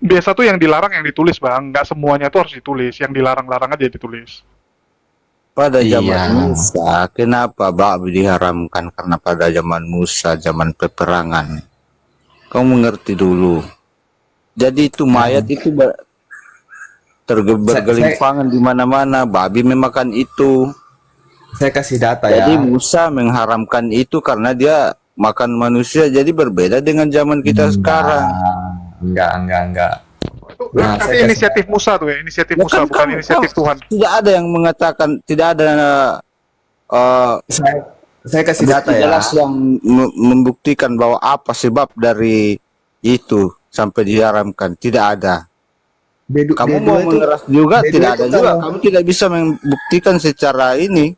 Biasa tuh yang dilarang yang ditulis bang, nggak semuanya tuh harus ditulis. Yang dilarang-larang aja ditulis. Pada zaman Iya. Musa, kenapa babi diharamkan? Karena pada zaman Musa, zaman peperangan. Kau mengerti dulu. Jadi itu mayat itu Saya, saya, bergelimpangan di mana-mana. Babi memakan itu. saya kasih data Jadi ya. Musa mengharamkan itu karena dia makan manusia. Jadi berbeda dengan zaman kita sekarang. Enggak. Itu Nah, berarti saya kasih inisiatif Musa tuh ya, inisiatif Ya Musa kan bukan inisiatif Tuhan. tidak ada yang mengatakan, tidak ada eh, saya, saya kasih data bukti ya. jelas yang membuktikan bahwa apa sebab dari itu sampai diharamkan. Tidak ada. Kamu B2 mau itu mengeras juga, B2 tidak itu ada juga. kalau Kamu tidak bisa membuktikan secara ini.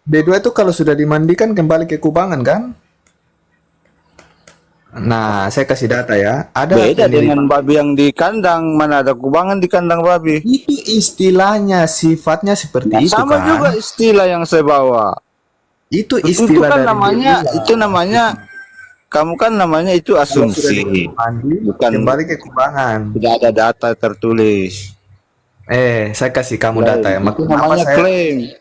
B2 itu kalau sudah dimandikan kembali ke kubangan kan? Nah, saya kasih data ya. Ada Beda dengan penelitian. babi yang di kandang. Mana ada kubangan di kandang babi. Itu istilahnya, sifatnya seperti Nah, itu sama kan. juga istilah yang saya bawa. Itu Itu istilah kan dari namanya, B2. itu namanya, kamu kan namanya itu Kalau sudah asumsi. dimandi, Bukan, kembali ke kubangan. tidak ada data tertulis. Saya kasih kamu Klaim. data ya. Itu namanya klaim.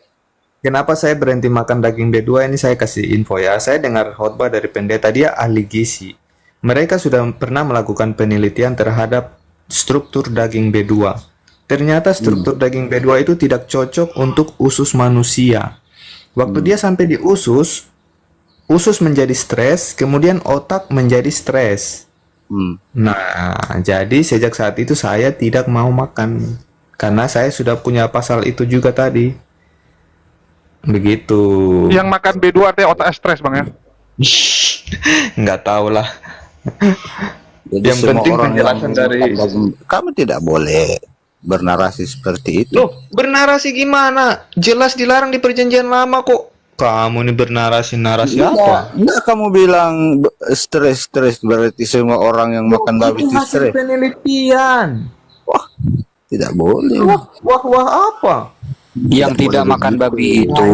Kenapa saya berhenti makan daging B2 ini saya kasih info ya. Saya dengar khotbah dari pendeta, dia ahli gizi. Mereka sudah pernah melakukan penelitian terhadap struktur daging B2. Ternyata struktur daging B2 itu tidak cocok untuk usus manusia. Waktu dia sampai di usus, usus menjadi stres, kemudian otak menjadi stres. Nah, jadi sejak saat itu saya tidak mau makan. Karena saya sudah punya pasal itu juga tadi. Begitu. Yang makan B2 artinya otak stres bang ya. Nggak tahu lah. Jadi Yang semua penting orang penjelasan yang dari- kamu tidak boleh bernarasi seperti itu. Loh, bernarasi gimana? Jelas dilarang di perjanjian lama kok. Kamu ini bernarasi-narasi apa? Enggak kamu bilang stres berarti semua orang yang makan babi Itu itu hasil stres. penelitian. Tidak boleh. Wah apa? Yang tidak makan babi itu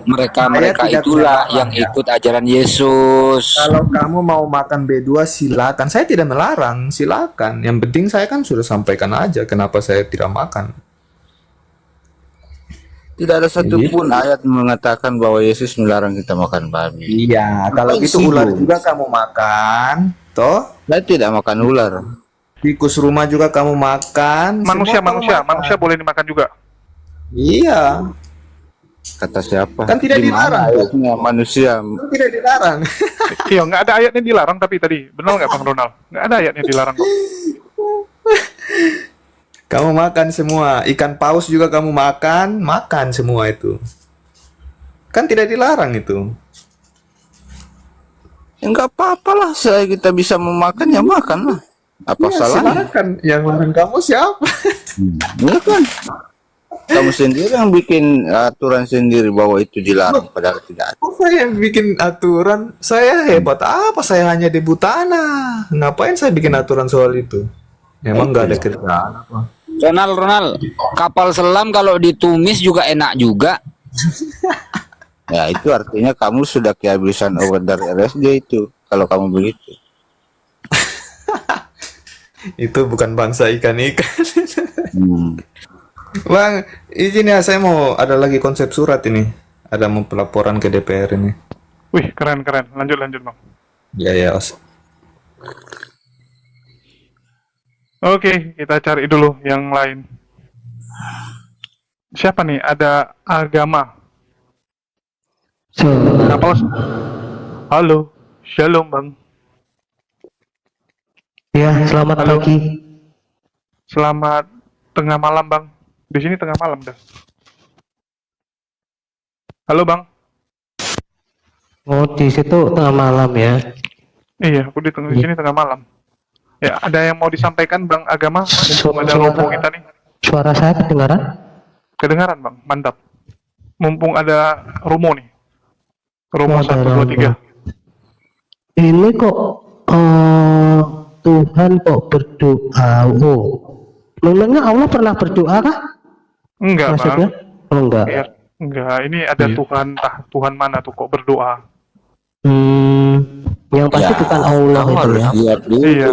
mereka tidak itulah melarang, yang ya. ikut ajaran Yesus. Kalau kamu mau makan B2 silakan. Saya tidak melarang, silakan. Yang penting saya kan sudah sampaikan aja kenapa saya tidak makan. Tidak ada satupun ayat mengatakan bahwa Yesus melarang kita makan babi. Iya, kalau Apa gitu isi ular Bu? juga kamu makan, toh? Saya tidak makan ular. Tikus rumah juga kamu makan. Manusia semua kamu makan. manusia boleh dimakan juga. Iya, Kata siapa? Kan tidak Di mana dilarang, Bu. ayatnya manusia? itu tidak dilarang. Iya, nggak ada ayatnya dilarang tapi tadi. Benar nggak Bang Ronald? Nggak ada ayatnya dilarang kok. Kamu makan semua, ikan paus juga kamu makan, makan semua itu. Kan tidak dilarang itu. Ya enggak apa-apa lah, saya kita bisa memakan ya makan lah. Apa Ya, salahnya? silakan. Yang larang kamu siapa? Iya kan? Kamu sendiri yang bikin aturan sendiri bahwa itu dilarang, padahal tidak ada. Kok saya yang bikin aturan? Saya hebat apa? Saya hanya debu tanah. Ngapain saya bikin aturan soal itu? Memang nggak ada kerjaan apa? Ronald, kapal selam kalau ditumis juga enak juga. Ya itu artinya kamu sudah kehabisan obat dari RSJ itu, kalau kamu begitu. Itu bukan bangsa ikan-ikan. Hmm. Bang, izin ya, saya mau ada lagi konsep surat ini. Ada mau pelaporan ke DPR ini. Wih, keren. Lanjut Bang. Ya, Os. Oke, kita cari dulu yang lain. Siapa nih? Ada agama. Kapal. Halo, shalom Bang. Ya, selamat Halo. pagi. Selamat tengah malam Bang. Di sini tengah malam dah. Halo Bang. Oh, di situ tengah malam ya. Iya, aku di sini tengah malam. Ya, ada yang mau disampaikan Bang agama? Mumpung ada Suara- rombong kita nih. Suara saya kedengaran? Kedengaran Bang, mantap. Mumpung ada Romo nih. Romo Oh, ada 1, 2, 3. Ini kok Tuhan kok berdoa? Oh, memangnya Allah pernah berdoa kah? Enggak Maksudnya? Bang. Oh, enggak. Iya, enggak. Ini ada Tuhan, Tuhan mana tuh kok berdoa? Yang pasti Ya, bukan Allah kamu itu harus ya. lihat dulu Iya.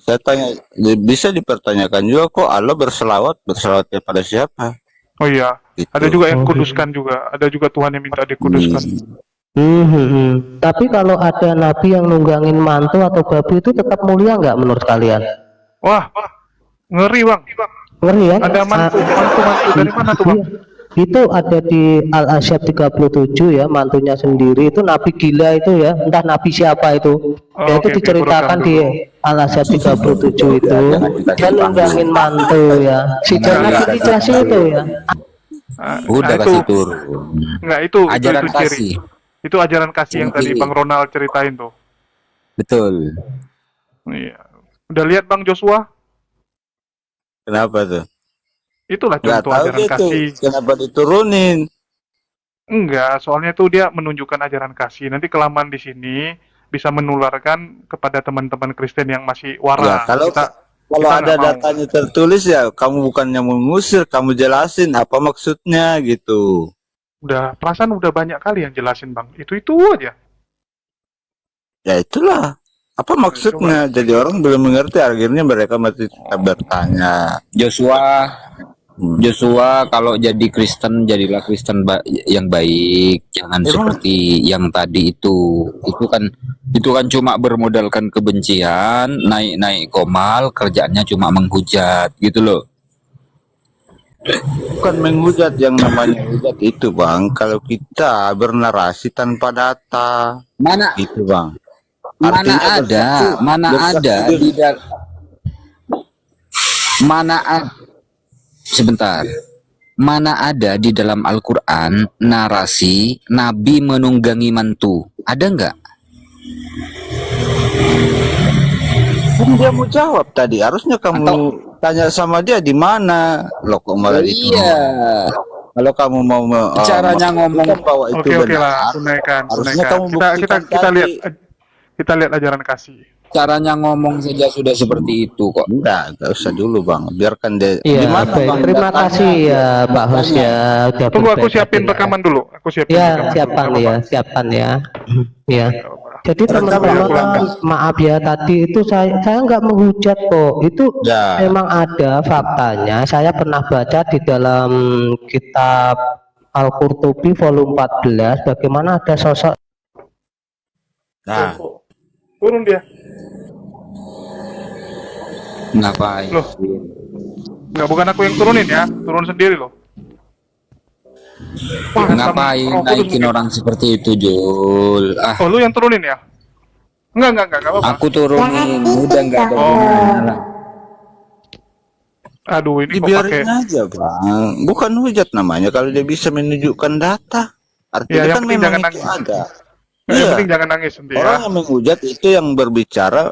Saya tanya, bisa dipertanyakan juga kok Allah berselawat kepada siapa? Oh iya, Gitu. ada juga yang Oh, kuduskan juga. Ada juga Tuhan yang minta dikuduskan. Tapi kalau ada nabi yang nunggangin mantu atau babi itu tetap mulia nggak menurut kalian? Wah, ngeri bang. Ngeri ya? Ada mantu dari mana tuh bang? Iya. Itu ada di Al-Asyab 37 ya, mantunya sendiri itu nabi gila itu ya, entah nabi siapa itu. Oh, Ya itu oke, diceritakan aku di Al-Asyab 37 itu. Dia nunggangin mantu ya. Si Jonas itu dikasih itu ya. Udah itu kasih turun. enggak itu Ajaran itu ciri. kasih. Itu ajaran kasih yang tadi Ciri. Bang Ronald ceritain tuh. Betul. Iya. Udah lihat Bang Joshua? Kenapa tuh? Itulah Nggak contoh tahu ajaran dia tuh kasih. kenapa diturunin. Enggak, soalnya tuh dia menunjukkan ajaran kasih. Nanti kelamaan di sini bisa menularkan kepada teman-teman Kristen yang masih Ya, waras. kalau kita ada nggak mau. datanya tertulis ya kamu bukannya mengusir, kamu jelasin apa maksudnya gitu. Udah perasaan udah banyak kali yang jelasin Bang. Itu aja. Ya itulah. Apa maksudnya? Jadi orang belum mengerti, akhirnya mereka masih tetap bertanya. Joshua kalau jadi Kristen jadilah Kristen yang baik, jangan Emang? seperti yang tadi itu. Itu kan cuma bermodalkan kebencian, naik-naik komal, kerjaannya cuma menghujat gitu loh. Bukan menghujat, yang namanya hujat itu Bang, kalau kita bernarasi tanpa data Mana gitu Bang. mana Artinya ada, bersaksi- mana bersaksi ada di- di dal mana ada sebentar. Mana ada di dalam Al-Qur'an narasi Nabi menunggangi mantu? Ada nggak? Kan dia mau jawab tadi, harusnya kamu tanya sama dia di mana. Loh kok malah itu. Iya. Kalau kamu mau Caranya ngomong. memastikan bahwa itu Oke benar, lah, tunaikan. harusnya kamu Kita buktikan tadi. lihat ajaran kasih. Caranya ngomong saja sudah seperti itu kok. Enggak usah dulu Bang, biarkan dia. Iya, Di mana, baik. Bang, Terima datanya? kasih ya Pak Hos ya. Udah Tunggu aku berbagi siapin ya. rekaman dulu. Aku siapin Ya, rekaman siapkan dulu. ya, siapkan ya. Ya. Jadi Rekaman teman-teman, maaf ya tadi itu saya nggak menghujat kok. Itu Ya. memang ada faktanya. Saya pernah baca di dalam kitab Al-Qurtubi volume 14 bagaimana ada sosok Nah, Turun dia. Ngapain? Loh. Enggak, bukan aku yang turunin ya. Turun sendiri loh. Wah, Ngapain sama rokok naikin tuh orang seperti itu, Jul? Ah, Oh, lu yang turunin ya? Enggak apa-apa. aku turunin, udah nggak ada Oh. gunanya lah. Aduh, ini kok pakai dibiarin aja Bang. Bukan hujat namanya kalau dia bisa menunjukkan data. Artinya Ya, yang kan penting memang jangan itu nangis. ada. Yang Iya. penting jangan nangis nanti Orang ya. yang menghujat itu yang berbicara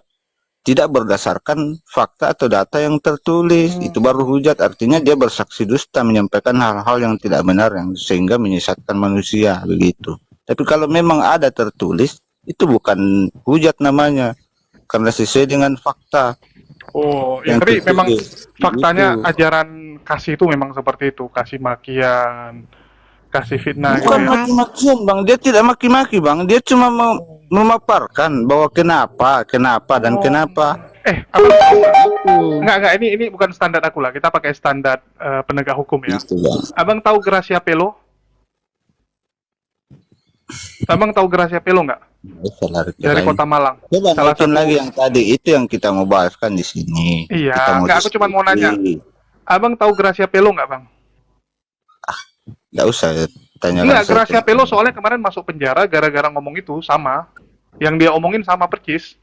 tidak berdasarkan fakta atau data yang tertulis. Itu baru hujat, artinya dia bersaksi dusta, menyampaikan hal-hal yang tidak benar yang sehingga menyesatkan manusia begitu. Tapi kalau memang ada tertulis, itu bukan hujat namanya, karena sesuai dengan fakta. Oh, ya, yang tapi tertulis. memang faktanya Gitu. ajaran kasih itu memang seperti itu, kasih makian, kasih fitnah gitu Bukan ya. maki-makian Bang, dia tidak maki-maki Bang, dia cuma memaparkan bahwa kenapa dan kenapa. Enggak, ini bukan standar aku lah. Kita pakai standar penegak hukum ya. Gitu Bang. Abang tahu Gracia Pelo? Abang tahu Gracia Pelo nggak? Bisa lari ke Dari lain. Kota Malang. Coba Salah naikin satu- lagi yang tadi, itu yang kita mau bahaskan di sini. Iya, Kita enggak, aku cuma mau nanya. diskusi. Abang tahu Gracia Pelo nggak, Bang? Nggak usah tanya Enggak, Gracia Pelo soalnya kemarin masuk penjara gara-gara ngomong itu sama. Yang dia omongin sama percis.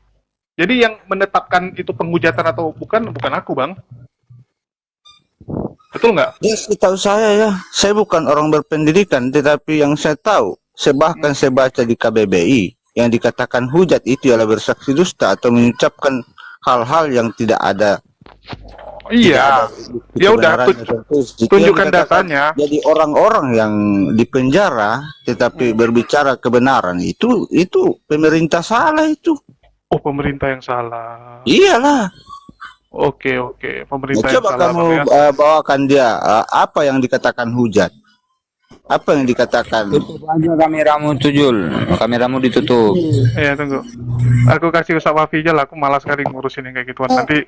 Jadi yang menetapkan itu penghujatan atau bukan aku, Bang. Betul nggak? Ya, setahu saya ya, saya bukan orang berpendidikan, tetapi yang saya tahu, bahkan saya baca di KBBI, yang dikatakan hujat itu adalah bersaksi dusta atau mengucapkan hal-hal yang tidak ada. Iya. Ya udah, kebenarannya tertulis. Itu yang tunjukkan dikatakan. datanya. Jadi orang-orang yang di penjara tetapi berbicara kebenaran itu pemerintah salah itu. Oh, pemerintah yang salah. Iyalah. Oke, Nah, pemerintah yang coba salah, kamu Bang, ya. bawakan dia apa yang dikatakan hujat. Apa yang dikatakan? Tutup aja kameramu tuh, Jul. Kameramu ditutup. Iya, tunggu. Aku kasih Ustaz Wafi aja lah, aku malas sekali ngurusin yang kayak gituan. Nanti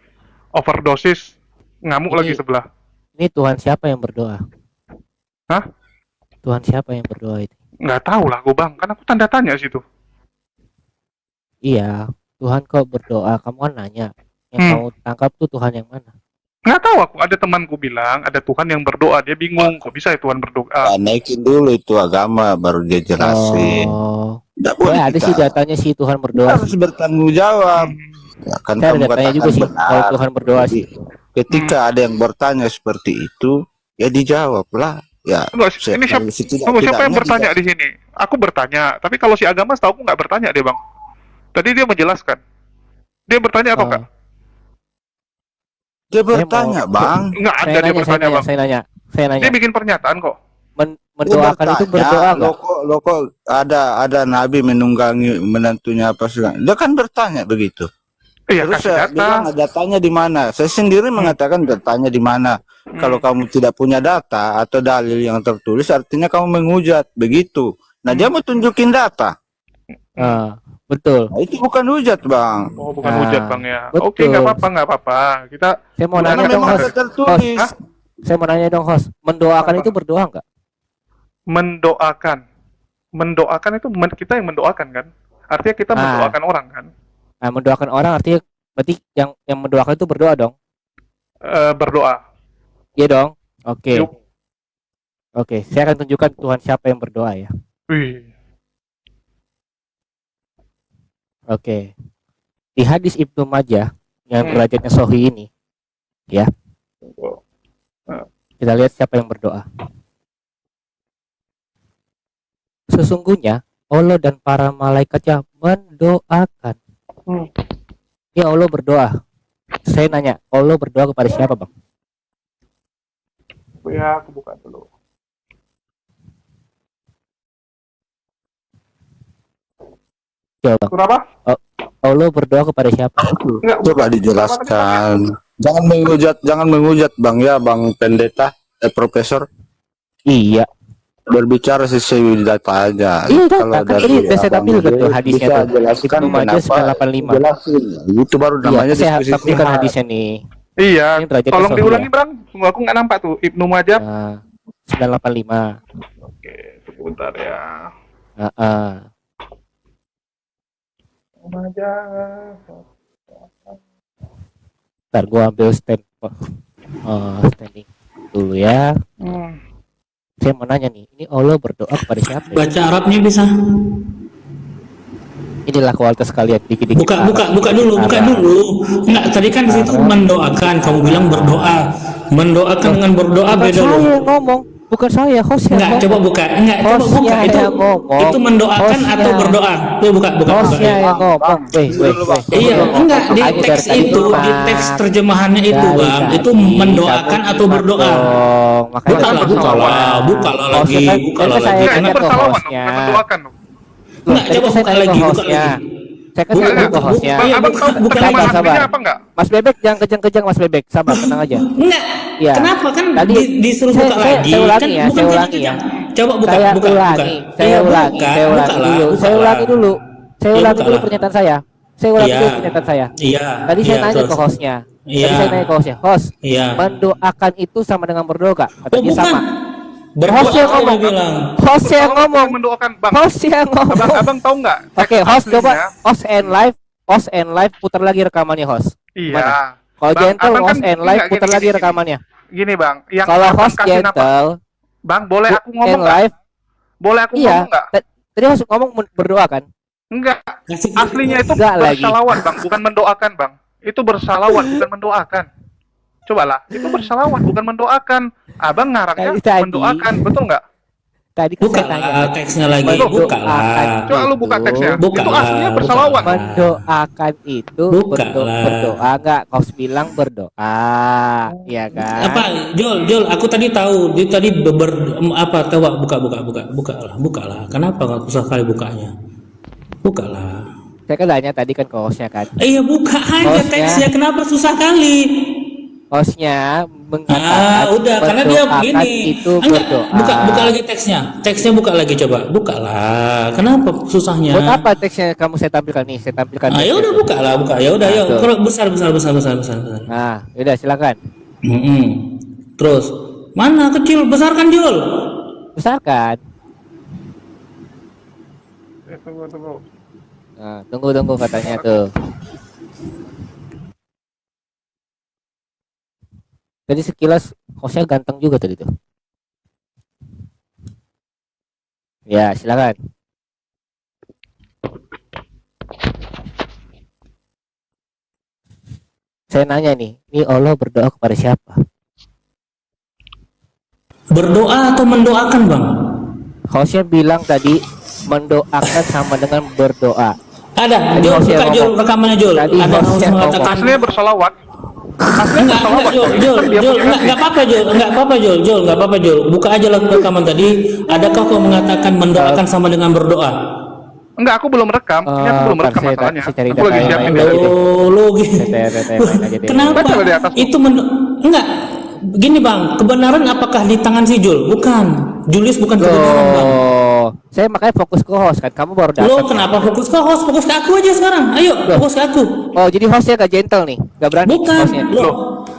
overdosis, ngamuk lagi sebelah. Ini Tuhan siapa yang berdoa? Hah? Tuhan siapa yang berdoa itu? Nggak tahu lah aku bang, kan aku tanda tanya situ. Iya, Tuhan kok berdoa? Kamu kan nanya. Yang kamu tangkap tuh Tuhan yang mana? Nggak tahu aku, ada temanku bilang ada Tuhan yang berdoa, dia bingung kok bisa ya Tuhan berdoa. Naikin dulu itu agama baru dia jelasin. Oh, Tidak boleh ada kita sih datanya sih Tuhan berdoa. harus bertanggung jawab. Ya, kan Saya kamu ada datanya juga katakan sih benar. kalau Tuhan berdoa sih. Ketika ada yang bertanya seperti itu, ya dijawablah. Ya, Enggak, ini siapa yang bertanya di sini? Aku bertanya, tapi kalau si agama setahu aku nggak bertanya dia bang. Tadi dia menjelaskan. Dia bertanya atau enggak? Dia bertanya, Bang. Nggak ada dia bertanya bang. Saya nanya. Dia bikin pernyataan kok. Mendoakan itu berdoa nggak? Lo kok ada nabi menunggangi menantunya apa sih? Dia kan bertanya begitu. Iya, Terus kasih saya data. bilang datanya di mana? Saya sendiri mengatakan datanya di mana. Kalau kamu tidak punya data atau dalil yang tertulis, artinya kamu menghujat begitu. Nah dia mau tunjukin data. Betul. Nah, itu bukan hujat, Bang. Oh, bukan hujat bang ya. Betul. Oke, nggak apa-apa. Kita Saya mau Karena nanya dong, memang host. ada tertulis. Host. Saya mau nanya dong, host. Mendoakan Apa? itu berdoa nggak? mendoakan itu kita yang mendoakan kan? Artinya kita mendoakan orang kan? Nah, mendoakan orang artinya berarti yang mendoakan itu berdoa dong? Berdoa. Iya dong. Oke. Yuk. Oke, saya akan tunjukkan Tuhan siapa yang berdoa ya. Wih. Oke. Di hadis Ibnu Majah yang derajatnya Sahih ini, ya. Kita lihat siapa yang berdoa. Sesungguhnya Allah dan para malaikatnya mendoakan. Ya Allah berdoa. Saya nanya, Allah berdoa kepada siapa, Bang? Ya, aku buka dulu. Coba. Kenapa? Allah berdoa kepada siapa? Coba dijelaskan. Jangan menghujat Bang ya, Bang Pendeta, Profesor. Iya. Berbicara sesuai data aja. Iya, Kalau data. dari Ini udah saya Abang tampilkan tuh Ade, hadisnya bisa tuh. jelaskan Ibnu Majah kenapa? 985. Jelasin. Itu baru namanya Iya, saya diskusi tampilkan sehat. hadisnya nih. Iya. Ini derajatnya Tolong Sahih diulangi, ya. Bang. Tunggu, aku nggak nampak tuh. Ibnu Majah. 985. Oke, sebentar ya. Majah. Ntar gua ambil standing dulu ya. Saya mau nanya nih, ini Allah berdoa kepada siapa? Ya? Baca Arabnya bisa. Inilah kualitas kalian dikit-dikit. Buka dulu. Enggak, tadi kan di situ mendoakan, kamu bilang berdoa. Mendoakan dengan berdoa Bukan beda saya loh. yang ngomong, bukan saya, host yang Enggak, ngomong. coba buka. Enggak, coba Hostnya buka itu. yang ngomong. Itu mendoakan Hostnya. atau berdoa? Tuh buka. Hostnya yang ngomong. Weh. Iya, enggak di Aja teks dari itu, tadi, di Mas. teks terjemahannya itu, Dari Bang. tadi, Itu mendoakan atau kamu berdoa? dong. Makanya Bukalah lagi. Enggak, Saya itu tanya ke bersalawan dong, hostnya. bukan mendoakan dong. Enggak, Tadi coba saya buka tanya ke lagi. hostnya. Saya kan Buka, tanya ke hostnya. Bang, Iya, abang buka- tahu buka terjemahan lagi. artinya Sabar. apa enggak? Mas Bebek jangan kejang-kejang, Mas Bebek. Sabar, tenang aja. Enggak. Iya. Kenapa kan Tadi disuruh saya- buka saya- lagi? saya ulangi Kan ya, bukan saya kan ulangi itu, ya. Coba buka. Saya Buka. ulangi Iya, dulu. Saya ulangi bukalah. dulu. Saya Iya, ulangi dulu bukalah. pernyataan saya. Saya ulangi Iya. dulu pernyataan saya. Iya. Tadi saya iya, nanya terus. ke hostnya. Iya. Tadi saya nanya ke hostnya. Host, Iya. mendoakan itu sama dengan berdoa gak? Oh, Katanya bukan. sama. Berdoa Host yang dia ngomong. bilang. Host yang Bersalawan ngomong. bukan mendoakan, Bang. Host yang ngomong. Abang tahu nggak? Oke, teks host aslinya? coba host and live putar lagi rekamannya host. Iya. Mana? Kalau Bang, gentle abang kan host and live enggak, putar gini, lagi gini. rekamannya. Gini, Bang. Yang Kalau abang host kasih nama- gentle Bang, boleh aku and ngomong nggak? live, Boleh aku iya. ngomong nggak? Tadi host ngomong berdoa kan? Enggak. Kasih- Aslinya itu Enggak lagi. bersalawat, Bang, bukan mendoakan, Bang. Itu bersalawat, bukan mendoakan. Cobalah, itu bersalawat, bukan mendoakan. Abang ngarangnya Tadi. mendoakan, betul nggak? Tadi kan saya tanya. Bukalah teksnya lagi. Mendoakan Bukalah. Coba lu buka teksnya. Itu Bukalah, aslinya bersalawat. bukalah. Mendoakan itu Bukalah. berdoa nggak? Kau bilang berdoa, ya kan? Apa Jol aku tadi tahu dia tadi apa coba bukalah kenapa nggak susah kali bukanya bukalah Saya kan tanya tadi kan ke hostnya kan. iya buka aja Hostnya. teksnya kenapa susah kali hostnya mengatakan udah, karena dia mendoakan begini. itu Enggak, berdoa. buka lagi teksnya. Teksnya buka lagi coba. Bukalah. Kenapa susahnya? Buat apa teksnya kamu saya tampilkan nih? Saya tampilkan. Ya udah buka. Ya udah, yuk. Tuh. Kalau besar. Nah, udah silakan. Terus, mana kecil? Besarkan Jul. Besarkan. Tunggu. Nah, tunggu katanya tuh. Tadi sekilas hostnya ganteng juga tadi tuh. Ya, silakan. Saya nanya nih, ini Allah berdoa kepada siapa? Berdoa atau mendoakan, Bang? Hostnya bilang tadi mendoakan sama dengan berdoa. Ada, Tadi Jul, hostnya buka Jul, ngomong. rekamannya Jul. Tadi Ada host hostnya mengatakan Aslinya bersolawat. enggak apa-apa Jul. Buka aja rekaman tadi. Adakah kau mengatakan mendoakan sama dengan berdoa? Enggak, aku belum rekam. Ini aku belum rekam saya masalahnya. cari Aku lagi data yang siapin lain. dari itu. Lu Kenapa? kenapa Coba di atas. itu enggak gini Bang, kebenaran apakah di tangan si Jul? Bukan. Julius bukan kebenaran, Bang. Saya makanya fokus ke host kan. Kamu baru Lo datang. kenapa fokus ke host? Fokus ke aku aja sekarang. Ayo, fokus ke aku. Oh, jadi hostnya gak gentle nih, gak berani. Bukan. hostnya. Lo.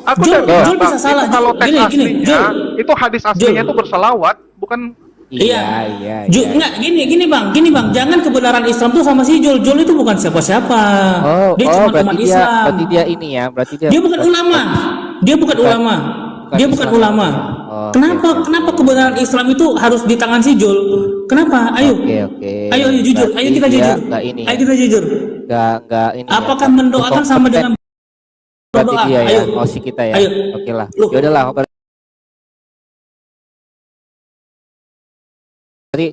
Aku Jul, udah bilang, Jul bisa Bang, salah. itu kalau teks Gini, aslinya, Jul. itu hadis aslinya itu berselawat, bukan. Iya. Enggak, gini Bang. Jangan kebenaran Islam tuh sama si Jul. Jul itu bukan siapa-siapa. Dia cuma umat Islam. berarti dia ini ya, berarti dia. Dia bukan ulama. Dia bukan ulama. Oh, Kenapa kebenaran Islam itu harus di tangan si Jul? Kenapa? Ayo. Oke. Ayo jujur. Ayo Berarti kita dia jujur. nggak ini Ayo ya. kita jujur. Nggak ini. Apakah ya, mendoakan sama dengan berarti berdoa? dia ya, Ayo. host kita ya. Ayo. Oke lah. Lu. Ya udahlah. Berarti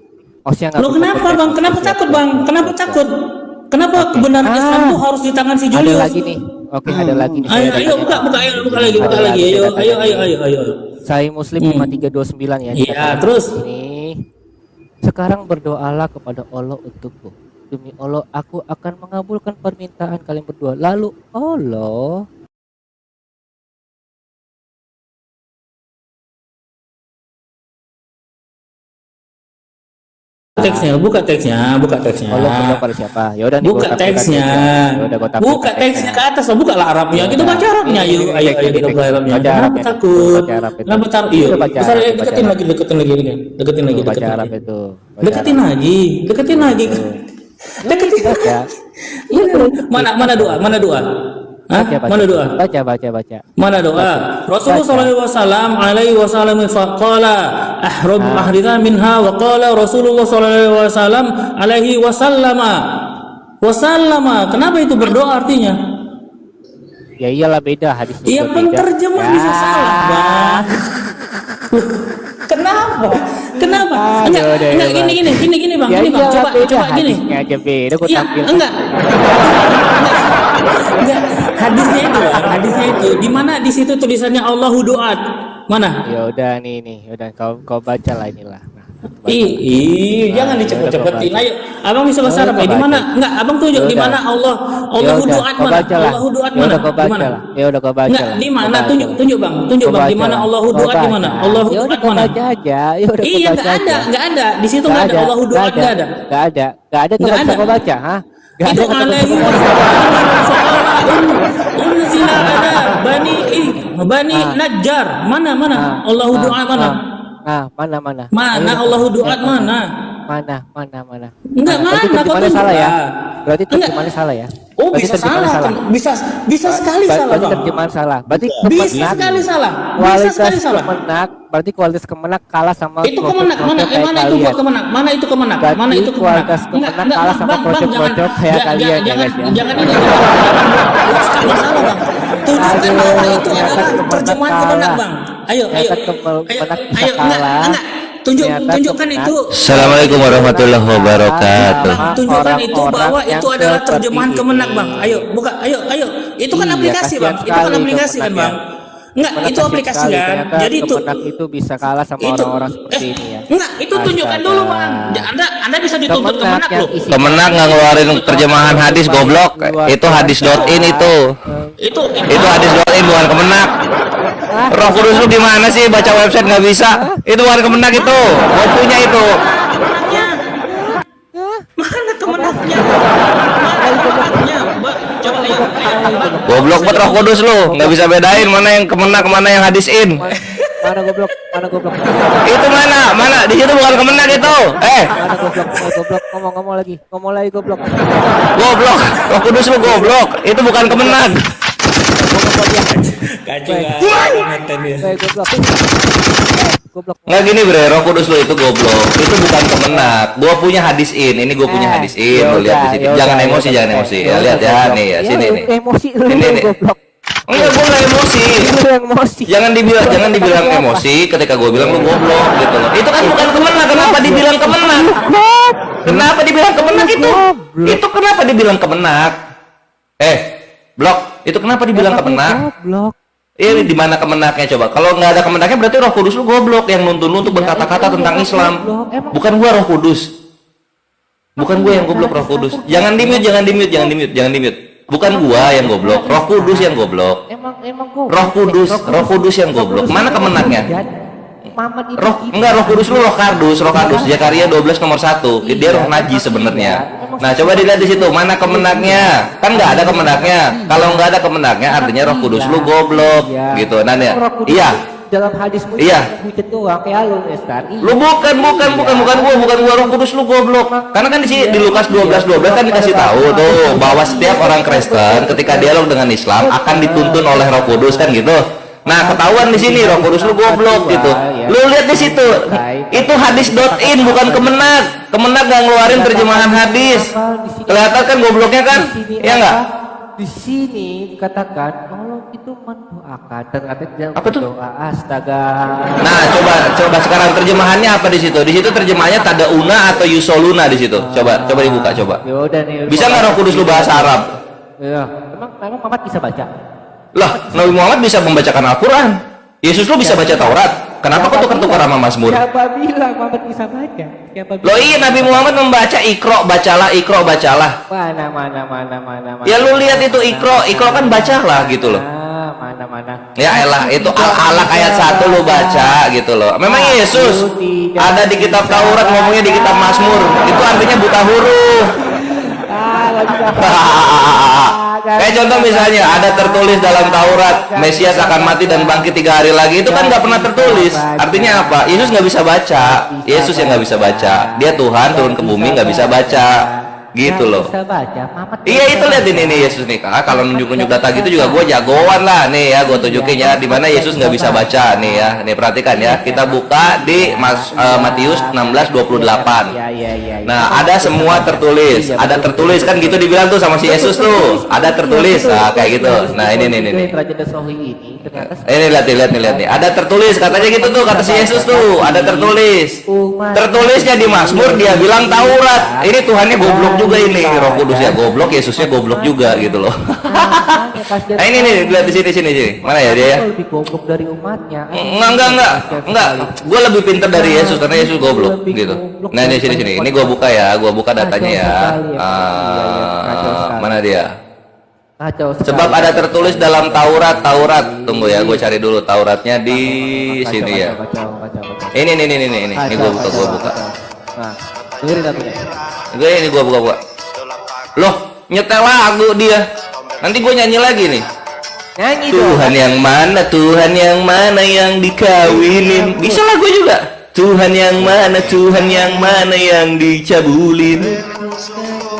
hostnya nggak. Lo kenapa Bang? Kenapa takut Bang? Kenapa takut? Kenapa kebenaran Islam tuh harus di tangan si Ada Julius? lagi nih. Oke, ada lagi nih. Ayo buka lagi. Ayo. Saya Muslim 5329 ya. Iya, terus. Ini sekarang berdoalah kepada Allah untukku. Demi Allah, aku akan mengabulkan permintaan kalian berdua. Lalu Allah Buka teksnya. Allah berdoa pada siapa? Ya udah nih. Buka gua tampilkan teksnya. Ya udah, gua tampilkan Buka teksnya ke atas, buka lah Arabnya. Kita baca Arabnya. Ayo kita baca Arabnya. Baca Kenapa Arabnya. takut? Baca Arab itu. Kenapa takut? Iya. Baca Besar Arab, baca deketin Arab. lagi. Deketin lagi. Baca Arab itu. Baca Deketin Arab. lagi. Deketin lagi. Baca. Mana doa? Hah? Mana doa? Baca. Mana doa? Rasulullah alaihi wasallam faqala ahram ahrina minha wa qala Rasulullah sallallahu alaihi wasallama. Kenapa itu berdoa artinya? Ya iyalah beda hadisnya. Iya, juga beda. penterjemah bisa salah, Bang. Kenapa? Enggak gini Bang, Ya gini Bang. iyalah, beda Coba gini. hadisnya aja beda. Gua Iya, tampil. enggak. Hadisnya itu di mana di situ tulisannya Allahu du'at. Mana? Ya udah nih. Udah kau baca lah inilah. Nah, baca. Jangan dicepet-cepetin. Ayo, Abang bisa bahasa Arab. Di mana? Enggak, Abang tunjuk di mana Allahu du'at kau mana? baca lah. Allahu du'at Ya mana? udah kau Di baca mana? lah. Ya udah kau baca Enggak, lah. di Kau mana? baca Tunjuk lah. Bang. Kau Di baca mana lah. Allahu Kau du'at di baca. mana? Allahu Ya udah du'at kau mana? baca aja. Ya udah kau Iya, baca aja. enggak ada. Di situ enggak ada Allahu du'at, enggak ada. Gak ada. Kau Nggak bisa ada. kau baca, ha? Gak Itu ada. alaihi unzila ala bani Najjar. Mana? Allahu du'at mana? Mana? Mana Allahu du'at mana? Mana? Enggak, Berarti mana? Kau terjemahannya salah ya? tunjukkan. Berarti Enggak. terjemahannya salah ya? Oh, Berarti bisa terjemahannya salah. Bisa sekali salah, Berarti Bang. terjemahan salah. Berarti Bisa sekali salah. Bisa kualitas sekali salah. kemenak. Berarti kualitas kemenak kalah sama Itu kemenak mana? project-project kayak Mana itu kalian. gua kemenak? Mana itu kemenak? Berarti Mana itu kemenak? kualitas kemenak kalah sama Bang, project-project kayak kalian ya, guys ya. Jangan ini. Buat sekali salah, Bang. Tunjukkan bahwa itu adalah terjemahan kemenak, Bang. Ayo. Enggak. Tunjukkan itu. Assalamualaikum warahmatullahi wabarakatuh. Tunjukkan itu bahwa yang itu adalah seperti terjemahan ini. kemenak, Bang. Ayo, buka. Ayo. Itu kan Iya, aplikasi, kasihan Bang. Itu kan sekali aplikasi kan, kemenaknya. Bang. Enggak, Kemenak itu kasihan aplikasi sekali. kan. Ternyata Jadi itu kemenak itu bisa kalah sama itu- orang-orang seperti ini ya. Enggak, itu tunjukkan dulu bang. Anda bisa dituntut kemenak loh. Kemenak nggak ngeluarin terjemahan hadis goblok. Itu hadis.in itu. Itu hadis.in bukan kemenak. Roh Kudus lu gimana sih baca website nggak bisa? Itu bukan kemenak itu. Gua punya itu. mana kemenaknya? Mana kemenaknya? Mbak, coba ayo. Goblok banget Roh Kudus lu. Nggak bisa bedain mana yang kemenak mana yang hadis.in. Mana goblok? Mana goblok? Itu mana? Di situ bukan kemenak itu. Mana goblok? Goblok ngomong lagi goblok. Goblok. Roh Kudus lu goblok. Itu bukan kemenak. Kacau kontennya. Goblok. Nggak gini bre, Roh Kudus lu itu goblok. Itu bukan kemenak. Gua punya hadis.in. Ini gua punya hadis.in. Lu lihat di sini. Jangan emosi. Ya lihat ya nih ya sini nih. Emosi lu Ini nih. goblok. Enggak, gua nggak emosi. Emosi. Jangan dibilang emosi ketika gua bilang lu goblok gitu loh. Itu kan bukan kemenak. Kenapa dibilang kemenak? Kenapa dibilang kemenak itu? Itu kenapa dibilang kemenak? Blok. Itu kenapa dibilang kemenak? Goblok. Ini di mana kemenaknya coba? Kalau nggak ada kemenaknya berarti Roh Kudus lu goblok yang nuntun lu untuk berkata-kata tentang Islam. Bukan gua Roh Kudus. Bukan gua yang goblok, Roh Kudus. Jangan di-mute. Bukan gua yang goblok, Roh Kudus yang goblok. Emang goblok. Roh Kudus yang goblok. Mana kemenaknya? Roh Kudus lu Roh Kardus. Zakaria 12 nomor 1. Dia roh najis sebenarnya. Nah, coba dilihat di situ mana kemenaknya. Kan nggak ada kemenaknya. Kalau nggak ada kemenaknya artinya Roh Kudus lu goblok gitu. Nah, iya. Dalam hadismu Iya. hujat doang kayak lu Ustaz. Lu bukan gua Roh Kudus lu goblok. Karena kan di Lukas 12:12 kan dikasih tahu tuh bahwa setiap orang Kristen ketika dialog dengan Islam akan dituntun oleh Roh Kudus kan gitu. Nah, ketahuan di sini Roh Kudus lu goblok gitu. Lu lihat di situ. Itu hadis.in bukan kemenak. Kemenak nggak ngeluarin terjemahan hadis. Kelihatan kan gobloknya kan? Iya enggak? Di sini dikatakan Allah itu mendoakan, ternyata dia Apa tuh? berdoa. Astaga. Nah, coba sekarang terjemahannya apa di situ? Di situ terjemahannya tadauna atau yusoluna di situ. Coba dibuka coba. Ya udah nih. Bisa nggak Roh Kudus lu bahasa Arab? Iya. Emang Muhammad bisa baca? Lah, Nabi Muhammad bisa membacakan Al-Quran. Yesus lu bisa baca Taurat. Kenapa kau tukar-tukar sama Mazmur? Siapa bilang Muhammad bisa baca? Siapa bilang? Loh iya, Nabi Muhammad membaca Iqra bacalah. Mana. Ya lu lihat itu Iqra kan bacalah gitu loh. Mana. Ya elah, itu Al-Alaq ayat 1 lu baca gitu loh. Memang Yesus ada di kitab Taurat ngomongnya di kitab Mazmur. Itu artinya buta huruf. Kayak contoh misalnya ada tertulis dalam Taurat Mesias akan mati dan bangkit 3 hari lagi, itu kan nggak pernah tertulis. Artinya apa? Yesus nggak bisa baca. Yesus yang nggak bisa baca. Dia Tuhan turun ke bumi nggak bisa baca. Gitu loh. Bisa baca. Muhammad Iya itu lihat ini nih Yesus nih. Kalau nunjuk data gitu juga gue jagoan lah nih ya. Gue tunjukin ya di mana Yesus nggak bisa baca nih ya. Nih perhatikan ya. Kita buka di Matius 16:28. Iya. Nah ada semua tertulis. Ada tertulis kan gitu dibilang tuh sama si Yesus tuh. Ada tertulis. Nah kayak gitu. Nah ini nih. Ini lihat nih. Ada tertulis katanya gitu tuh kata si Yesus tuh. Ada tertulis. Tertulisnya di Mazmur dia bilang Taurat. Ini Tuhannya goblok juga ini. Roh Kudusnya goblok, Yesusnya goblok juga gitu loh. Nah ini nih lihat di sini. Mana ya dia ya? Lebih goblok dari umatnya. Enggak. Gue lebih pintar dari Yesus karena Yesus goblok gitu. Nah ini sini. Ini gue buka ya. Gue buka datanya ya. Mana dia? Sebab ada tertulis dalam Taurat. Tunggu ya, gue cari dulu Tauratnya di sini ya. Ini. Ini gue buka. Nah, dengerin lagunya. Ini gue buka. Loh, nyetel lagu dia. Nanti gue nyanyi lagi nih. Nyanyi Tuhan yang mana yang dikawinin. Bisa lah gue juga. Tuhan yang mana yang dicabulin.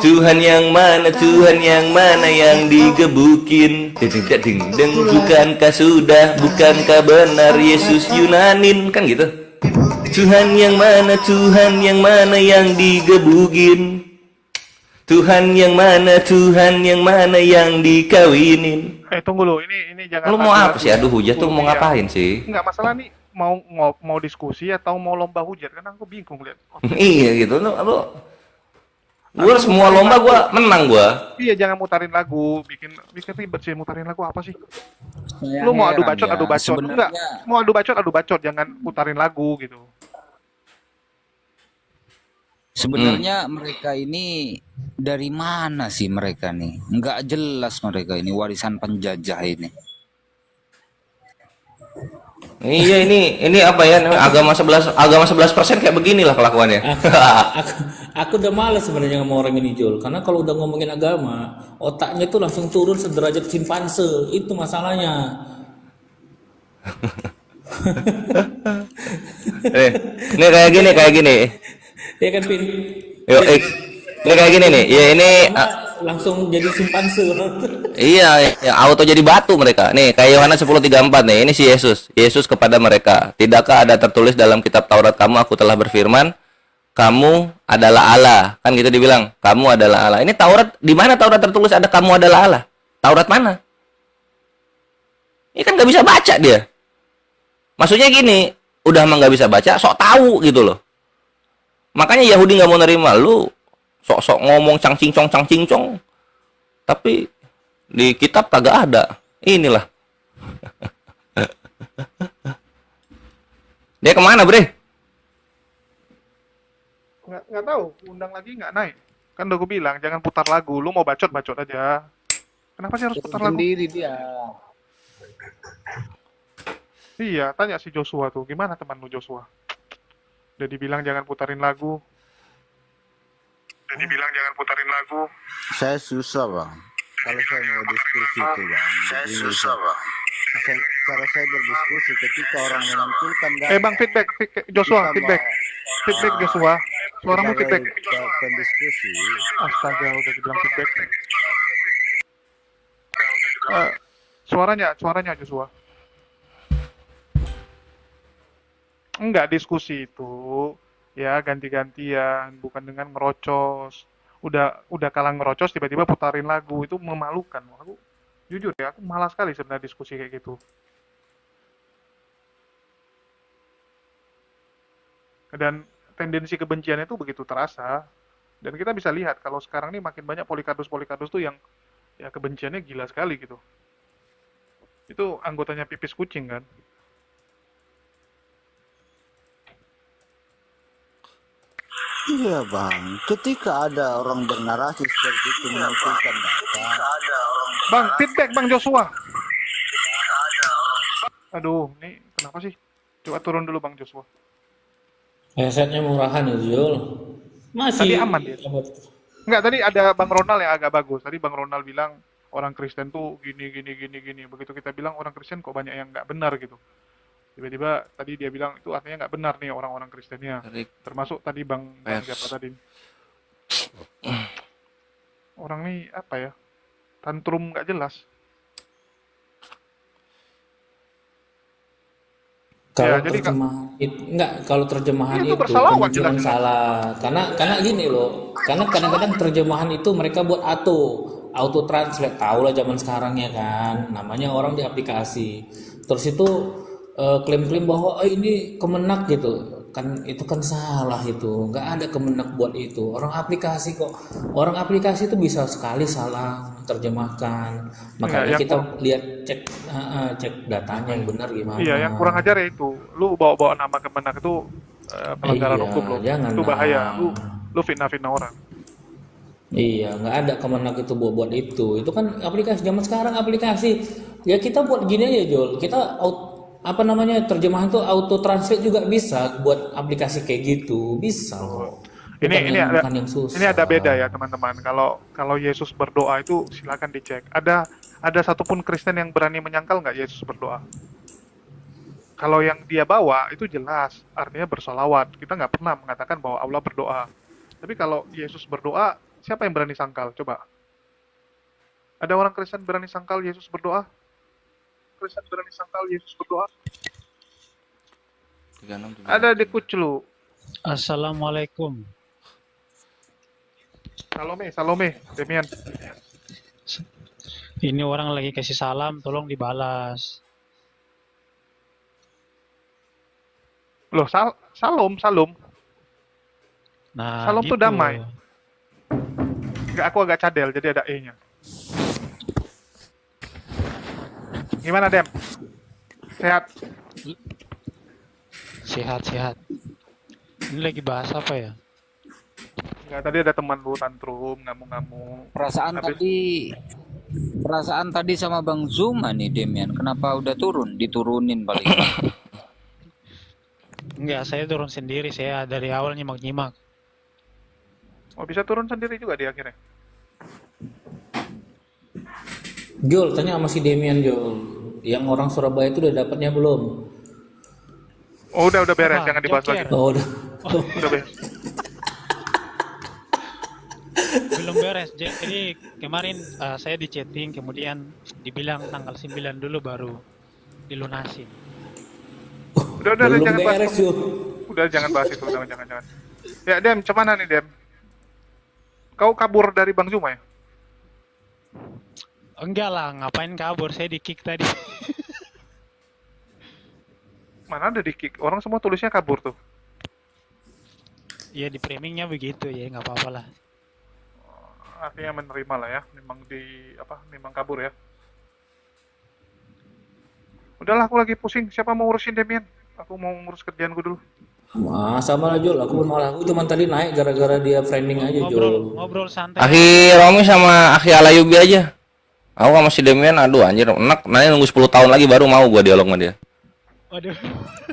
Tuhan yang mana yang digebukin. Ding bukankah bukankah benar Yesus Yunanin kan gitu. Tuhan yang mana yang digebukin. Tuhan yang mana yang dikawinin. Tunggu lu, ini jangan. Lu mau apa sih? Aduh hujat tuh mau ngapain sih? Enggak masalah nih, mau diskusi atau mau lomba hujat, kan aku bingung lihat. Iya gitu, lu gua semua lomba gua menang gua. Iya, jangan mutarin lagu, bikin ribet sih. Mutarin lagu apa sih? Lu mau adu bacot. Enggak, mau adu bacot, jangan mutarin lagu gitu. Sebenarnya mereka ini dari mana sih mereka nih? Nggak jelas mereka ini warisan penjajah ini. Iya, ini apa ya, agama 11% kayak beginilah kelakuannya. Aku udah males sebenarnya sama orang ini Jul, karena kalau udah ngomongin agama otaknya tuh langsung turun sederajat simpanse, itu masalahnya. Ini kayak gini. Ya kan Pin? Yo, ini kayak gini nih. Ya ini Langsung jadi simpanse. iya, ya, auto jadi batu mereka. Nih, kayak Yohanes 10:34 nih. Ini si Yesus. Yesus kepada mereka, "Tidakkah ada tertulis dalam kitab Taurat kamu, aku telah berfirman, kamu adalah Allah." Kan gitu dibilang, "Kamu adalah Allah." Ini Taurat, di mana Taurat tertulis ada kamu adalah Allah? Taurat mana? Ini kan nggak bisa baca dia. Maksudnya gini, udah mah nggak bisa baca, sok tahu gitu loh. Makanya Yahudi nggak mau nerima lu sok-sok ngomong cang-cincong, tapi di kitab kagak ada. Inilah. Dia kemana, Bre? Nggak tahu, undang lagi nggak naik. Kan udah gue bilang jangan putar lagu, lu mau bacot aja. Kenapa sih harus putar lagu? Sendiri dia. Iya, tanya si Joshua tuh, gimana teman lu Joshua? Udah dibilang jangan putarin lagu. Saya susah bang. Kalau saya mau diskusi itu bang. Saya susah bang. Cara saya berdiskusi ketika orang menampilkan Bang, feedback Joshua, feedback Joshua. Suaramu feedback. pendiskusi. Astaga, udah dibilang feedback. Suaranya Joshua. Enggak, diskusi itu ya ganti-gantian, bukan dengan ngerocos. Udah kalah ngerocos tiba-tiba putarin lagu, itu memalukan. Aku jujur ya, aku malas sekali sebenarnya diskusi kayak gitu. Dan tendensi kebenciannya itu begitu terasa. Dan kita bisa lihat kalau sekarang ini makin banyak Polikarpus tuh yang ya kebenciannya gila sekali gitu. Itu anggotanya pipis kucing kan. Iya bang. Ketika ada orang bernarasi seperti itu menampilkan data. Bang, feedback Bang Joshua. Aduh, ini kenapa sih? Coba turun dulu Bang Joshua. Headsetnya murahan ya Jul. Tadi Masih aman dia. Enggak, tadi ada Bang Ronald yang agak bagus. Tadi Bang Ronald bilang orang Kristen tuh gini. Begitu kita bilang orang Kristen kok banyak yang nggak benar gitu. Tiba-tiba tadi dia bilang itu artinya nggak benar nih orang-orang Kristennya. Termasuk tadi Bang siapa tadi? Orang nih apa ya? Tantrum nggak jelas. Kalau Ya, jadi kalau terjemahan itu itu bersalawat kemungkinan jelas. salah. Karena gini loh. Karena kadang-kadang terjemahan itu mereka buat auto translate, tahu lah zaman sekarang ya kan. Namanya orang di aplikasi. Terus itu klaim-klaim bahwa ini Kemenak gitu. Kan itu kan salah itu. Nggak ada Kemenak buat itu. Orang aplikasi kok. Orang aplikasi itu bisa sekali salah terjemahkan. Makanya yang kita lihat cek datanya yang benar gimana. Iya, yang kurang ajar ya itu. Lu bawa-bawa nama Kemenak itu pelanggaran Iya, hukum loh. jangan Itu bahaya. lah. Lu fitnah orang. Iya, nggak ada Kemenak itu buat itu. Itu kan aplikasi zaman sekarang aplikasi. Ya kita buat gini aja Jol. Kita terjemahan tuh auto translate juga bisa buat aplikasi kayak gitu. Bisa kok. Bukan yang susah. Ini ada beda ya teman-teman. Kalau Yesus berdoa itu silakan dicek. Ada satupun Kristen yang berani menyangkal nggak Yesus berdoa? Kalau yang dia bawa itu jelas, artinya bersolawat. Kita nggak pernah mengatakan bahwa Allah berdoa. Tapi kalau Yesus berdoa, siapa yang berani sangkal? Coba. Ada orang Kristen berani sangkal Yesus berdoa? Kristen berani sangkal Yesus berdoa? 36. Ada di Kuclu. Assalamualaikum. Salome, Demian. Ini orang lagi kasih salam, tolong dibalas. Loh, Salom. Nah, Salam tuh gitu. damai. Enggak, aku agak cadel, jadi ada E-nya. Gimana, Dem? Sehat? Sehat. Ini lagi bahas apa ya? Nggak, tadi ada teman lu tantrum, ngamuk-ngamuk. Perasaan Habis tadi sama Bang Zuma nih Demian. Kenapa udah turun? Diturunin paling. Enggak, saya turun sendiri. Saya dari awal nyimak-nyimak. oh bisa turun sendiri juga di akhirnya. Jol, tanya sama si Demian Jol. Yang orang Surabaya itu udah dapatnya belum? Oh udah beres, Apa? jangan dibahas lagi. Joker? Oh, udah. Udah beres. Belum beres. Jadi kemarin saya di chatting, kemudian dibilang tanggal 9 dulu baru dilunasin. Udah Belum jangan bahas. beres, Jol. Udah jangan bahas itu, jangan. Ya Dem, cuman nih Dem. Kau kabur dari Bang Zuma ya? Enggak lah, ngapain kabur? Saya di kick tadi. Mana ada di kick? Orang semua tulisnya kabur tuh. Ya di framingnya begitu ya, nggak apa-apa lah. Artinya menerima lah ya. Memang kabur ya. Udahlah, aku lagi pusing. Siapa mau urusin Demian? Aku mau ngurus kerjaanku dulu. Sama lah Jol, aku cuma tadi naik gara-gara dia framing aja Jol. Ngobrol santai. Akhi Romi sama Akhi Alayubi aja. Aku sama si Demian, aduh anjir, enak. Nanti nunggu 10 tahun lagi baru mau gua dialog sama dia. Waduh.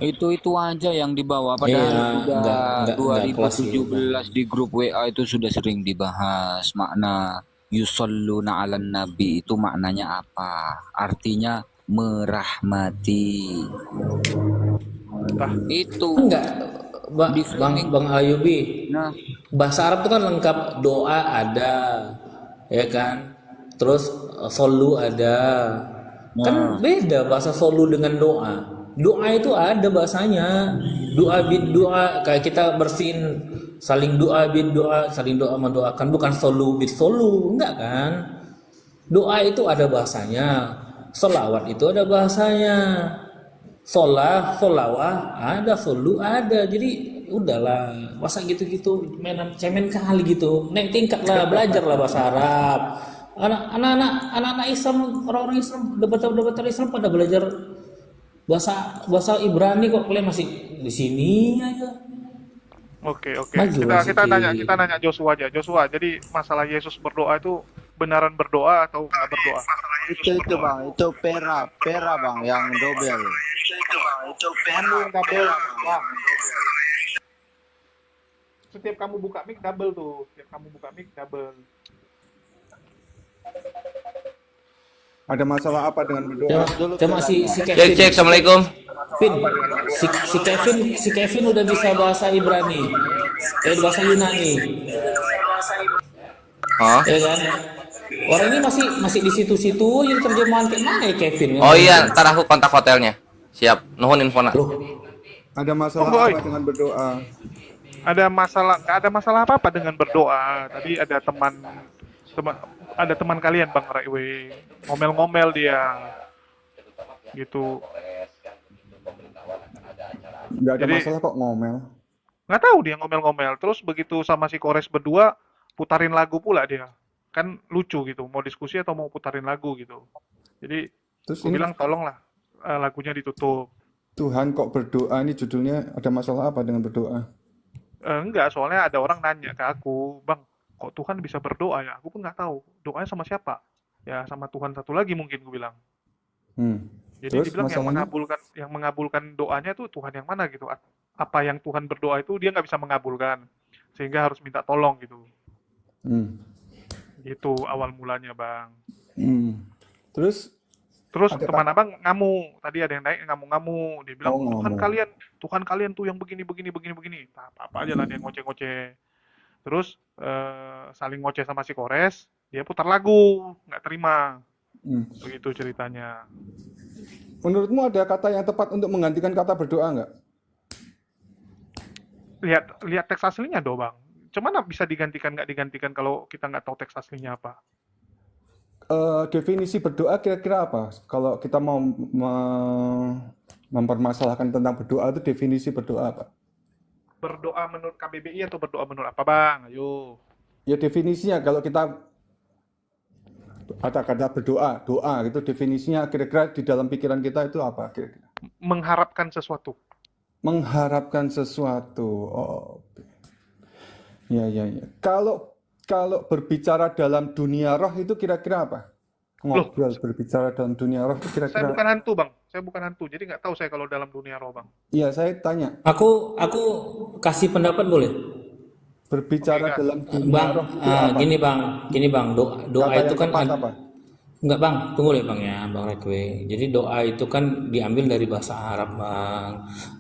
Itu aja yang dibawa padahal Iya, udah enggak kelas sih, 2017 di grup WA itu sudah sering dibahas makna yusalluna 'alan nabi itu maknanya apa? Artinya merahmati. Itu Enggak, di Bang Ayubi. nah Bahasa Arab itu kan lengkap, doa ada, ya kan? Terus solu ada. Kan beda bahasa solu dengan doa. Doa itu ada bahasanya. Doa bid doa, kayak kita bersihin saling doa bid doa, saling doa mendoakan, bukan solu bid solu, enggak kan? Doa itu ada bahasanya. Solawat itu ada bahasanya. Solawah ada, solu ada. Jadi udahlah, masa gitu-gitu cemen kali gitu. Naik tingkat lah, belajar lah bahasa Arab. Anak-anak Islam, orang-orang Islam, debater Islam pada belajar bahasa Ibrani, kok kalian masih di sini aja. Oke. Maju Kita sedikit. nanya Joshua aja. Joshua, jadi masalah Yesus berdoa itu benaran berdoa atau nggak berdoa? Itu bang, itu pera bang yang dobel. Setiap kamu buka mic double tuh. Ada masalah apa dengan berdoa? Cuma si Cek, Kevin, assalamualaikum. si Kevin udah bisa bahasa Ibrani, bahasa Yunani, Oh. ya kan? Orang ini masih di situ-situ, jadi terjemahan kayak mana ya Kevin? Oh iya, ntar aku kontak hotelnya. Siap, nuhun infona. Loh, Ada masalah Oh, boy. apa dengan berdoa? Nggak ada masalah apa-apa dengan berdoa. Tadi ada teman kalian Bang Raiwe ngomel-ngomel dia gitu. Nggak ada Jadi- masalah kok ngomel. Nggak tahu dia ngomel-ngomel. Terus begitu sama si Kores berdua putarin lagu pula dia. Kan lucu gitu, mau diskusi atau mau putarin lagu gitu. Jadi Terus gue ini bilang tolonglah lagunya ditutup. Tuhan kok berdoa, ini judulnya ada masalah apa dengan berdoa? Enggak, soalnya ada orang nanya ke aku, Bang, kok Tuhan bisa berdoa ya? Aku pun nggak tahu. Doanya sama siapa? Ya sama Tuhan satu lagi mungkin gue bilang. Jadi Terus dibilang masalahnya? yang mengabulkan doanya tuh Tuhan yang mana gitu. Apa yang Tuhan berdoa itu dia nggak bisa mengabulkan. Sehingga harus minta tolong gitu. Hmm. Gitu awal mulanya, Bang. Terus Terus Ada teman abang ngamuk. Tadi ada yang naik ngamuk-ngamuk. Dia bilang, Oh, Tuhan ngamuk. kalian tuh yang begini. Nah, apa aja lah dia ngoceh-ngoceh. Terus saling ngoceh sama si Kores. Dia putar lagu. Nggak terima. Begitu ceritanya. menurutmu ada kata yang tepat untuk menggantikan kata berdoa nggak? Lihat teks aslinya dong, Bang. Cuman bisa digantikan nggak digantikan kalau kita nggak tahu teks aslinya apa. Definisi berdoa kira-kira apa? Kalau kita mau mempermasalahkan tentang berdoa, itu definisi berdoa apa? Berdoa menurut KBBI atau berdoa menurut apa, Bang? Ayo. Ya definisinya kalau kita ada kata berdoa, doa gitu definisinya kira-kira di dalam pikiran kita itu apa kira-kira? Mengharapkan sesuatu. Mengharapkan sesuatu. Oh. Ya. Kalau berbicara dalam dunia roh itu kira-kira apa? Ngobrol berbicara dalam dunia roh itu Saya kira-kira. bukan hantu, Bang. Saya bukan hantu. Jadi nggak tahu saya kalau dalam dunia roh, Bang. Iya, saya tanya. Aku kasih pendapat boleh? Berbicara dalam dunia Bang, roh itu apa? gini bang, doa Kata itu yang kan tepat apa? enggak bang, tunggu deh bang ya, bang Rekwe. Jadi doa itu kan diambil dari bahasa Arab bang.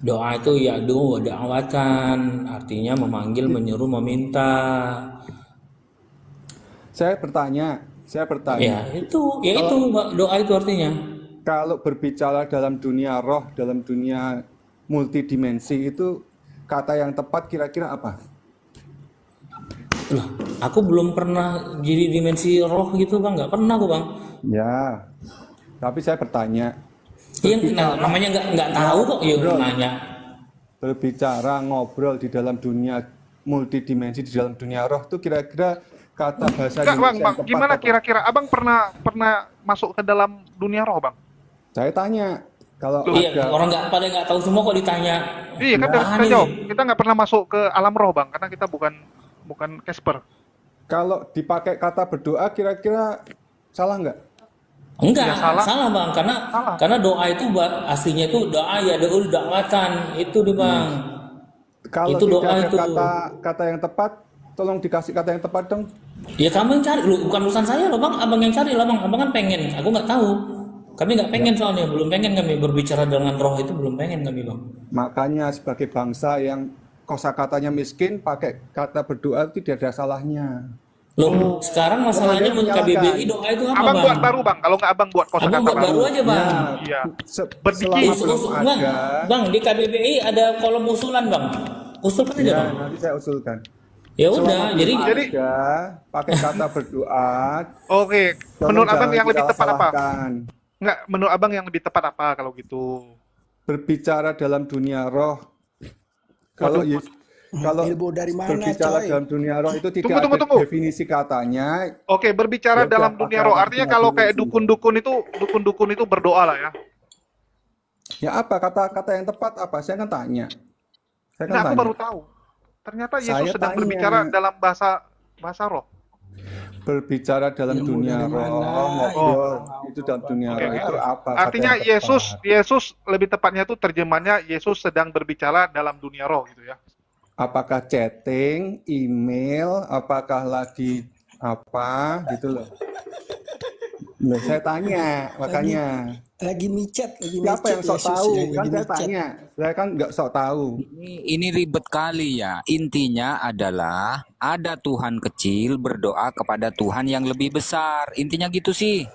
Doa itu ya'du da'watan, artinya memanggil, menyeru, meminta. Saya bertanya. Ya itu doa itu artinya. Kalau berbicara dalam dunia roh, dalam dunia multidimensi itu kata yang tepat kira-kira apa? Lah, aku belum pernah jadi dimensi roh gitu bang, nggak pernah aku bang. Ya, tapi saya bertanya. Iya, namanya nggak tahu kok, ya nanya. Berbicara ngobrol di dalam dunia multidimensi, di dalam dunia roh itu kira-kira kata bahasa Enggak, Bang, Indonesia yang tepat gimana apa? kira-kira Abang pernah masuk ke dalam dunia roh, Bang? Saya tanya, kalau Iya, ada orang nggak tahu semua kok ditanya. Iya, kan harus kita jawab. Kita nggak pernah masuk ke alam roh, Bang, karena kita bukan Casper. kalau dipakai kata berdoa kira-kira salah nggak? Enggak, Ya, salah bang, karena doa itu aslinya itu doa ya doa dakwatan itu nih bang. Kalau Itu tidak doa ada itu. kata yang tepat, tolong dikasih kata yang tepat dong. Ya kamu yang cari, lu bukan urusan saya loh bang, abang yang cari lah bang, abang kan pengen, aku nggak tahu. Kami nggak pengen soalnya, belum pengen kami berbicara dengan roh itu belum pengen kami bang. Makanya sebagai bangsa yang kosakatanya miskin, pakai kata berdoa itu tidak ada salahnya. Loh, sekarang masalahnya menurut KBBI doa itu apa Abang bang? buat baru, Bang. Kalau nggak Abang buat Abang kosakata buat baru aja bang. Iya. Selama belum Bang, ada, bang di KBBI ada kolom usulan bang, usulkan aja ya bang. nanti saya usulkan. Ya Selama udah, belum jadi ada, pakai kata berdoa. Oke, tolong menurut Abang jangan yang lebih tepat apa? disalah-salahkan. Nggak, menurut Abang yang lebih tepat apa kalau gitu? Berbicara dalam dunia roh. Kalau ilmu dari mana, berbicara coy? dalam dunia roh itu tidak Tunggu. ada definisi katanya. Oke, berbicara Ya, dalam apa dunia roh. kata Artinya dunia kalau roh kayak itu? dukun-dukun itu berdoa lah ya. Ya apa kata-kata yang tepat apa? Saya kan tanya. Nah, aku baru tahu. Ternyata Yesus Saya sedang tanya. berbicara dalam bahasa roh. Berbicara dalam Ilmu dunia dari roh, mana? ngobrol itu dalam dunia Oke, roh itu apa? kata Artinya yang tepat? Yesus lebih tepatnya itu terjemahannya Yesus sedang berbicara dalam dunia roh gitu ya. Apakah chatting, email, apakah lagi apa gitu loh. Loh, saya tanya, makanya Lagi micet, siapa yang sok Yesus tahu? ya, Kan lagi saya micet. tanya, saya kan nggak sok tahu. Ini ribet kali ya. Intinya adalah ada Tuhan kecil berdoa kepada Tuhan yang lebih besar. Intinya gitu sih.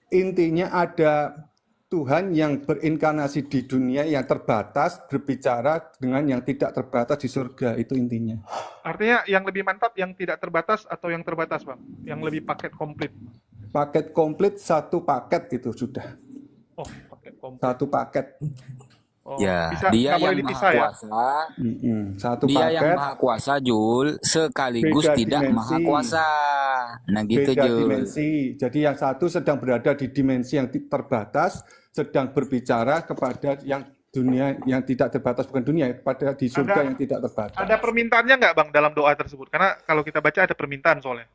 Intinya ada Tuhan yang berinkarnasi di dunia yang terbatas berbicara dengan yang tidak terbatas di surga, itu intinya. Artinya yang lebih mantap yang tidak terbatas atau yang terbatas, Bang? Yang lebih paket komplit. Paket komplit satu paket itu sudah. Oh, paket komplit. Satu paket. Oh, Ya, bisa, dia nggak boleh yang dipisah maha ya? kuasa. Satu Dia paket. yang maha kuasa, Jul, sekaligus Beda tidak dimensi. maha kuasa. Nah gitu, Beda Jul. dimensi. Jadi yang satu sedang berada di dimensi yang terbatas, sedang berbicara kepada yang dunia yang tidak terbatas, bukan dunia, kepada di surga yang tidak terbatas. Ada permintaannya nggak, Bang, dalam doa tersebut? Karena kalau kita baca ada permintaan soalnya.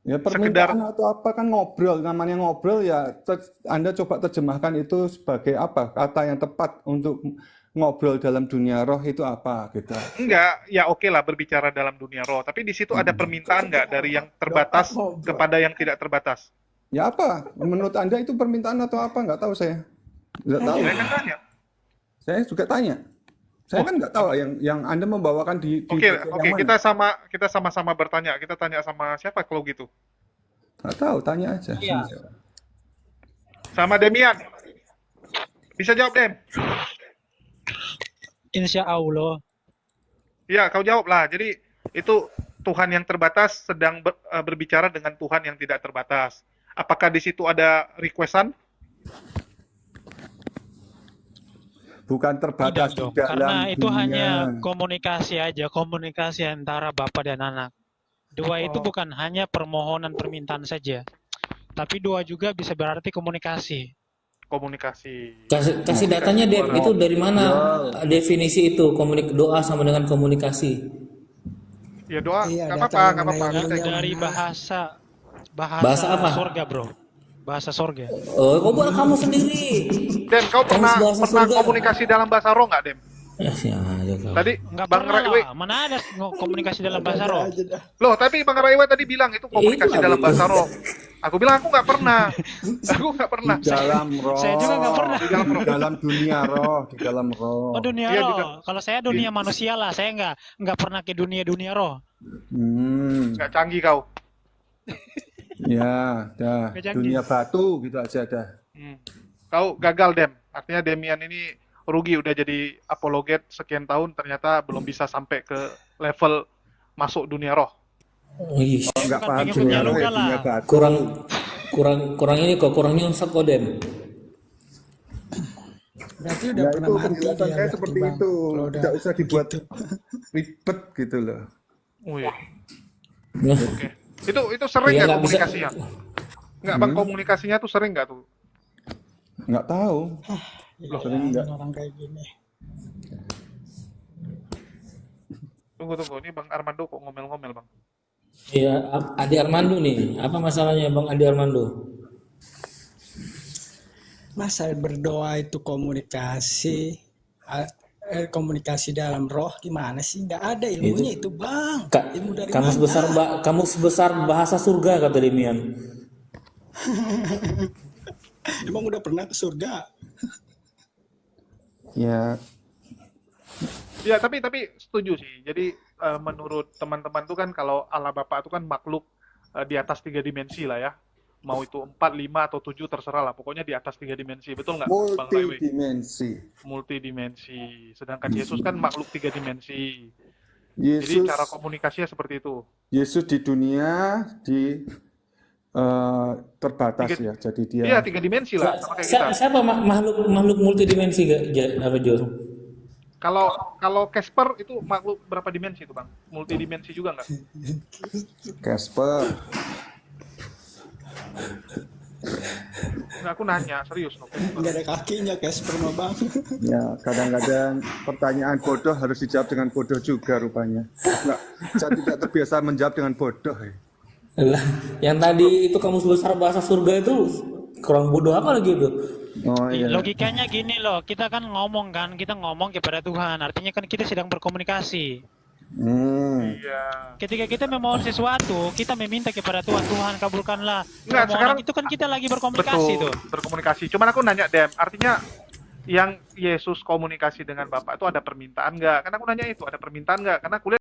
Ya permintaan atau apa kan ngobrol, namanya ngobrol ya. Anda coba terjemahkan itu sebagai apa? Kata yang tepat untuk ngobrol dalam dunia roh itu apa gitu. Enggak, ya oke lah berbicara dalam dunia roh. Tapi di situ ada permintaan nggak dari yang terbatas kepada yang tidak terbatas? Ya apa? Menurut Anda itu permintaan atau apa? Nggak tahu saya. Nggak tahu. Saya kan tanya. Saya juga tanya. Saya kan nggak tahu yang Anda membawakan di Oke, yang mana. kita sama-sama bertanya. Kita tanya sama siapa kalau gitu? Nggak tahu, tanya aja. Iya. Sama Demian. Bisa jawab, Dem? Insya Allah. Iya, kau jawab lah. Jadi itu Tuhan yang terbatas sedang berbicara dengan Tuhan yang tidak terbatas. Apakah di situ ada requestan? Bukan terbatas Tidak dong, di dalam karena itu dunia. hanya komunikasi aja, komunikasi antara bapak dan anak. Doa itu Oh. bukan hanya permohonan permintaan saja, tapi doa juga bisa berarti komunikasi. Komunikasi. Kasih datanya Dep, itu dari mana definisi itu doa sama dengan komunikasi? Ya doa, Iya, nggak data apa-apa, yang nggak apa-apa. mana Kita yang Dari mana. bahasa Bahasa apa? sorga, bro. Bahasa sorga. Oh, kok buat kamu sendiri? Dem, kau Kamu pernah bahasa pernah surga. komunikasi dalam bahasa roh nggak, Dem? Ya aja kau. Tadi Nggak Bang pernah Rewe, lah. Mana ada komunikasi dalam bahasa Ada roh? aja dah. loh tapi Bang Rewe tadi bilang itu komunikasi Itulah dalam itu. bahasa roh. Aku bilang aku nggak pernah. Aku nggak pernah. Di dalam roh. Saya juga nggak pernah. Di dalam roh. Di dalam dunia roh, di dalam roh. Oh, dunia Iya, roh. juga. Kalau saya dunia manusia lah. Saya nggak pernah ke dunia roh. Nggak canggih kau. Ya, dah. Nggak canggih. Dunia batu gitu aja dah. Kau gagal, Dem. Artinya Demian ini rugi udah jadi apologet sekian tahun ternyata belum bisa sampai ke level masuk dunia roh. Oh, ih. Enggak Bukan paham pengen dunia roh ya menyerukan dunia lah. batu. Kurang ini kok, kurang nyungsep kok, Dem. Berarti udah Ya pernah itu mati penjelasan dia saya berarti, seperti Bang. itu. Kalau udah Tidak usah dibuat gitu. ribet gitu loh. Wih, Nah, oke. Itu sering Iya, nggak nggak bisa. komunikasinya? Nggak, Bang, komunikasinya tuh sering nggak tuh? Nggak tahu. Ya, Sering nggak? orang kayak gini. Tunggu. Ini Bang Armando kok ngomel-ngomel, Bang. Iya, Adi Armando nih. Apa masalahnya Bang Adi Armando? Masa berdoa itu komunikasi komunikasi dalam roh gimana sih? Nggak ada ilmunya itu, Bang. Ilmu dari mana? Kamu sebesar bahasa surga kata Demian. Emang udah pernah ke surga? Ya, Ya, tapi setuju sih. Jadi menurut teman-teman tuh kan kalau Allah Bapa itu kan makhluk di atas 3 dimensi lah ya. Mau itu 4, 5 atau 7 terserah lah. Pokoknya di atas 3 dimensi. Betul nggak, Bang Rewe? multidimensi. Multidimensi. Sedangkan Yesus kan makhluk 3 dimensi. Jadi Yesus cara komunikasinya seperti itu. Yesus di dunia terbatas Tiga- ya. Jadi dia Iya, 3 dimensi lah, sama kayak kita. Siapa makhluk multidimensi apa Jo? Kalau Casper itu makhluk berapa dimensi itu, Bang? Multidimensi juga nggak? Casper. Nggak, aku nanya, serius loh. Casper. Nggak ada kakinya Casper mah, Bang. Ya, kadang-kadang pertanyaan bodoh harus dijawab dengan bodoh juga rupanya. Nggak, saya tidak terbiasa menjawab dengan bodoh. Ya. Lah, yang tadi itu kamu sebesar bahasa surga itu kurang bodoh apa lagi itu? Oh iya. Logikanya gini loh, kita kan ngomong kan, kita ngomong kepada Tuhan, artinya kan kita sedang berkomunikasi. Iya. Ketika kita memohon sesuatu, kita meminta kepada Tuhan, Tuhan kabulkanlah. Nggak, Permohonan sekarang- itu kan kita lagi berkomunikasi Betul, tuh. berkomunikasi. Cuman aku nanya, Dem, artinya yang Yesus komunikasi dengan Bapak itu ada permintaan nggak? Karena aku nanya itu, ada permintaan nggak? Karena kuliah